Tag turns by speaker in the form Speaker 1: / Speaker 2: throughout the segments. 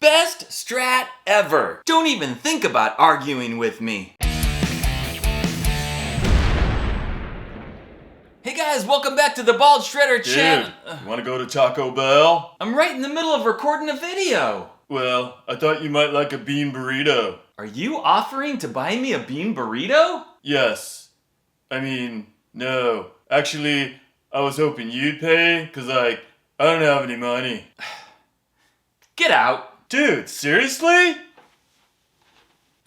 Speaker 1: Best Strat ever. Don't even think about arguing with me. Hey guys, welcome back to the Bald Shredder channel.
Speaker 2: You wanna go to Taco Bell?
Speaker 1: I'm right in the middle of recording a video.
Speaker 2: Well, I thought you might like a bean burrito.
Speaker 1: Are you offering to buy me a bean burrito?
Speaker 2: Yes. No. Actually, I was hoping you'd pay, cause I don't have any money.
Speaker 1: Get out.
Speaker 2: Dude, seriously?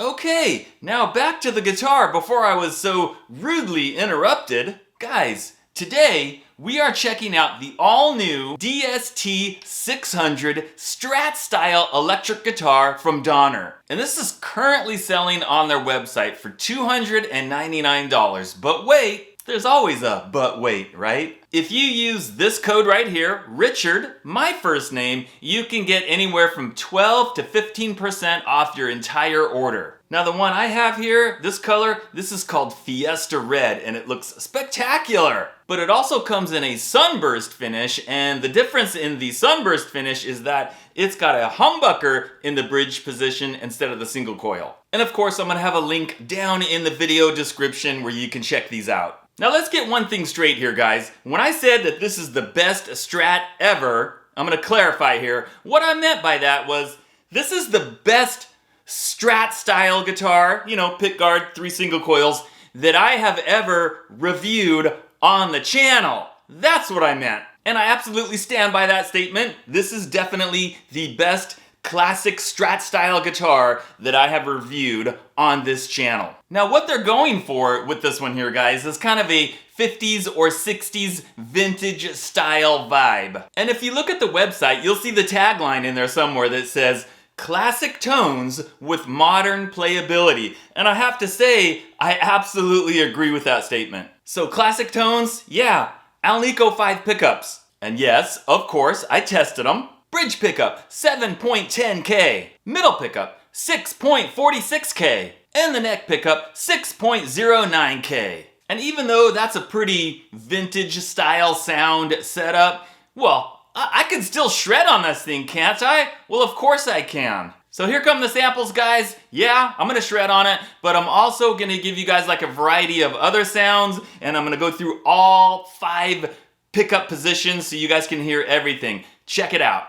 Speaker 1: Okay, now back to the guitar before I was so rudely interrupted. Guys, today we are checking out the all-new DST-600 Strat style electric guitar from Donner. And this is currently selling on their website for $299. But wait, there's always a but wait, right? If you use this code right here, Richard, my first name, you can get anywhere from 12 to 15% off your entire order. Now the one I have here, this color, this is called Fiesta Red and it looks spectacular. But it also comes in a sunburst finish, and the difference in the sunburst finish is that it's got a humbucker in the bridge position instead of the single coil. And of course I'm gonna have a link down in the video description where you can check these out. Now let's get one thing straight here, guys. When I said that this is the best Strat ever, I'm gonna clarify here. What I meant by that was, this is the best Strat style guitar, pick guard, 3 single coils, that I have ever reviewed on the channel. That's what I meant. And I absolutely stand by that statement. This is definitely the best classic Strat style guitar that I have reviewed on this channel. Now what they're going for with this one here, guys, is kind of a 50s or 60s vintage style vibe. And if you look at the website, you'll see the tagline in there somewhere that says, classic tones with modern playability. And I have to say, I absolutely agree with that statement. So classic tones, yeah, Alnico 5 pickups. And yes, of course, I tested them. Bridge pickup, 7.10K. Middle pickup, 6.46K. And the neck pickup, 6.09K. And even though that's a pretty vintage style sound setup, well, I can still shred on this thing, can't I? Well, of course I can. So here come the samples, guys. Yeah, I'm gonna shred on it, but I'm also gonna give you guys like a variety of other sounds, and I'm gonna go through all 5 pickup positions so you guys can hear everything. Check it out.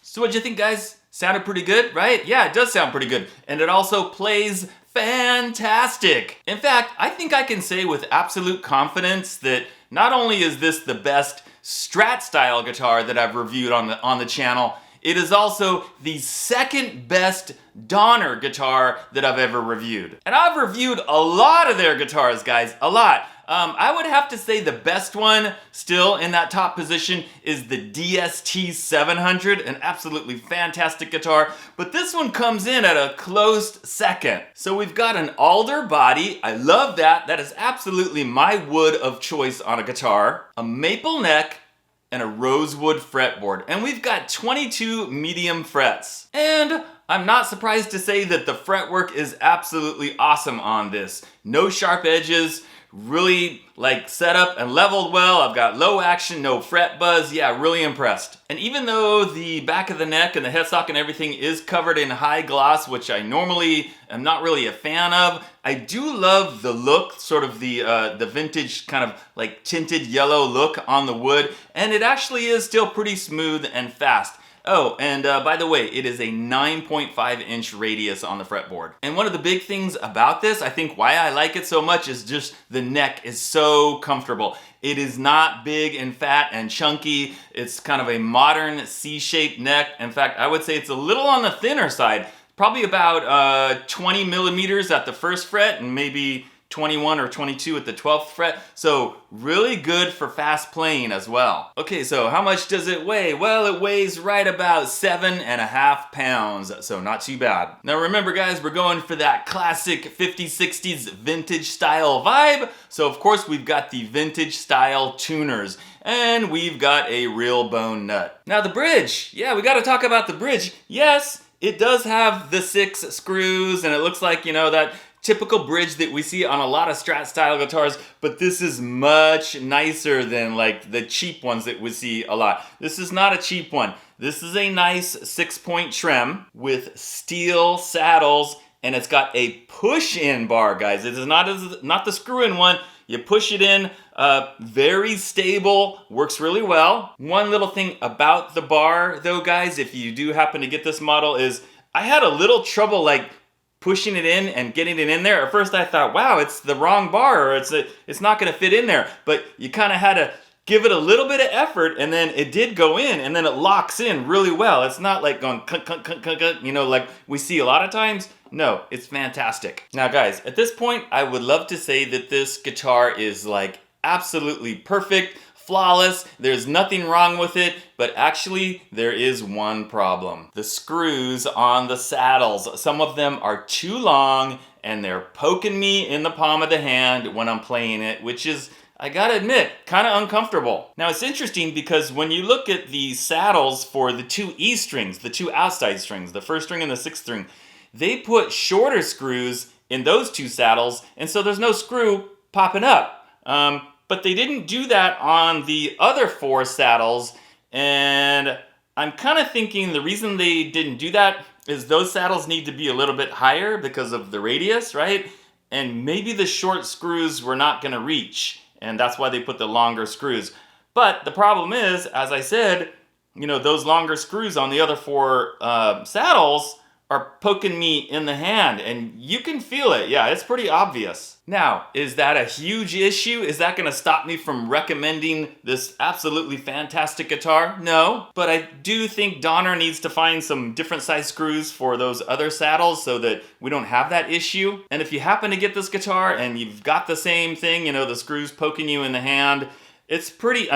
Speaker 1: So what'd you think, guys? Sounded pretty good, right? Yeah, it does sound pretty good. And it also plays fantastic. In fact, I think I can say with absolute confidence that not only is this the best Strat style guitar that I've reviewed on the channel, it is also the second best Donner guitar that I've ever reviewed. And I've reviewed a lot of their guitars, guys, a lot. I would have to say the best one still in that top position is the DST-700, an absolutely fantastic guitar, but this one comes in at a close second. So we've got an alder body, I love that, that is absolutely my wood of choice on a guitar, a maple neck, and a rosewood fretboard. And we've got 22 medium frets. And I'm not surprised to say that the fretwork is absolutely awesome on this. No sharp edges, really like set up and leveled well. I've got low action, no fret buzz. Yeah, really impressed. And even though the back of the neck and the headstock and everything is covered in high gloss, which I normally am not really a fan of, I do love the look, sort of the vintage kind of like tinted yellow look on the wood, and it actually is still pretty smooth and fast. Oh, and by the way, it is a 9.5 inch radius on the fretboard. And one of the big things about this, I think why I like it so much, is just the neck is so comfortable. It is not big and fat and chunky. It's kind of a modern C-shaped neck. In fact, I would say it's a little on the thinner side, probably about 20 millimeters at the first fret and maybe 21 or 22 at the 12th fret, so really good for fast playing as well. Okay, so how much does it weigh? Well, it weighs right about 7.5 pounds, so not too bad. Now remember, guys, we're going for that classic 50s, 60s vintage style vibe, so of course we've got the vintage style tuners, and we've got a real bone nut. Now the bridge, yeah, we gotta talk about the bridge. Yes, it does have the 6 screws, and it looks like, you know, that typical bridge that we see on a lot of Strat style guitars, but this is much nicer than like the cheap ones that we see a lot. This is not a cheap one. This is a nice 6-point trem with steel saddles, and it's got a push-in bar, guys. It is not the screw-in one. You push it in, very stable, works really well. One little thing about the bar though, guys, if you do happen to get this model, is I had a little trouble like pushing it in and getting it in there. At first I thought, wow, it's the wrong bar, or it's not gonna fit in there. But you kind of had to give it a little bit of effort, and then it did go in, and then it locks in really well. It's not like going clunk, clunk, clunk, clunk, clunk, you know, like we see a lot of times. No, it's fantastic. Now guys, at this point, I would love to say that this guitar is like absolutely perfect, flawless, there's nothing wrong with it, but actually there is one problem. The screws on the saddles, some of them are too long and they're poking me in the palm of the hand when I'm playing it, which is, I gotta admit, kind of uncomfortable. Now it's interesting because when you look at the saddles for the 2 E strings, the 2 outside strings, the 1st string and the 6th string, they put shorter screws in those 2 saddles, and so there's no screw popping up. But they didn't do that on the other 4 saddles, and I'm kind of thinking the reason they didn't do that is those saddles need to be a little bit higher because of the radius, right? And maybe the short screws were not going to reach, and that's why they put the longer screws. But the problem is, as I said, you know, those longer screws on the other 4 saddles are poking me in the hand, and you can feel it. Yeah, it's pretty obvious. Now, is that a huge issue? Is that gonna stop me from recommending this absolutely fantastic guitar? No, but I do think Donner needs to find some different size screws for those other saddles so that we don't have that issue. And if you happen to get this guitar and you've got the same thing, you know, the screws poking you in the hand, it's pretty,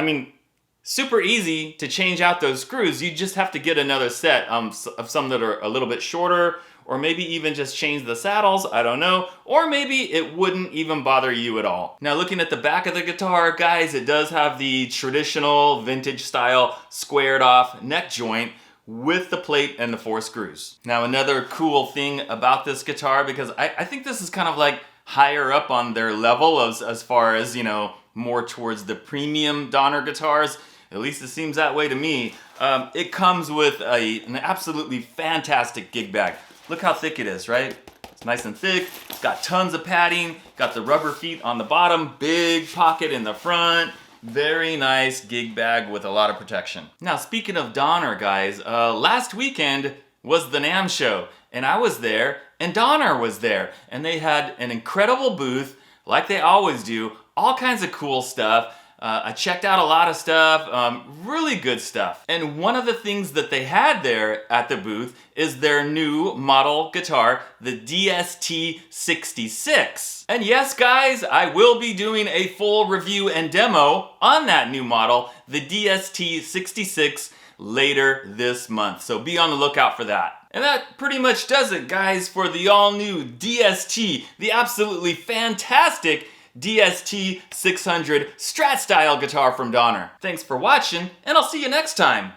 Speaker 1: super easy to change out those screws. You just have to get another set of some that are a little bit shorter, or maybe even just change the saddles, I don't know. Or maybe it wouldn't even bother you at all. Now looking at the back of the guitar, guys, it does have the traditional vintage style squared off neck joint with the plate and the 4 screws. Now another cool thing about this guitar, because I think this is kind of like higher up on their level as far as, you know, more towards the premium Donner guitars. At least it seems that way to me. It comes with an absolutely fantastic gig bag. Look how thick it is, right? It's nice and thick. It's got tons of padding. Got the rubber feet on the bottom. Big pocket in the front. Very nice gig bag with a lot of protection. Now, speaking of Donner, guys, last weekend was the NAMM show. And I was there, and Donner was there. And they had an incredible booth, like they always do. All kinds of cool stuff. I checked out a lot of stuff, really good stuff. And one of the things that they had there at the booth is their new model guitar, the DST-600. And yes, guys, I will be doing a full review and demo on that new model, the DST-600, later this month. So be on the lookout for that. And that pretty much does it, guys, for the all-new DST, the absolutely fantastic DST-600 Strat style guitar from Donner. Thanks for watching, and I'll see you next time.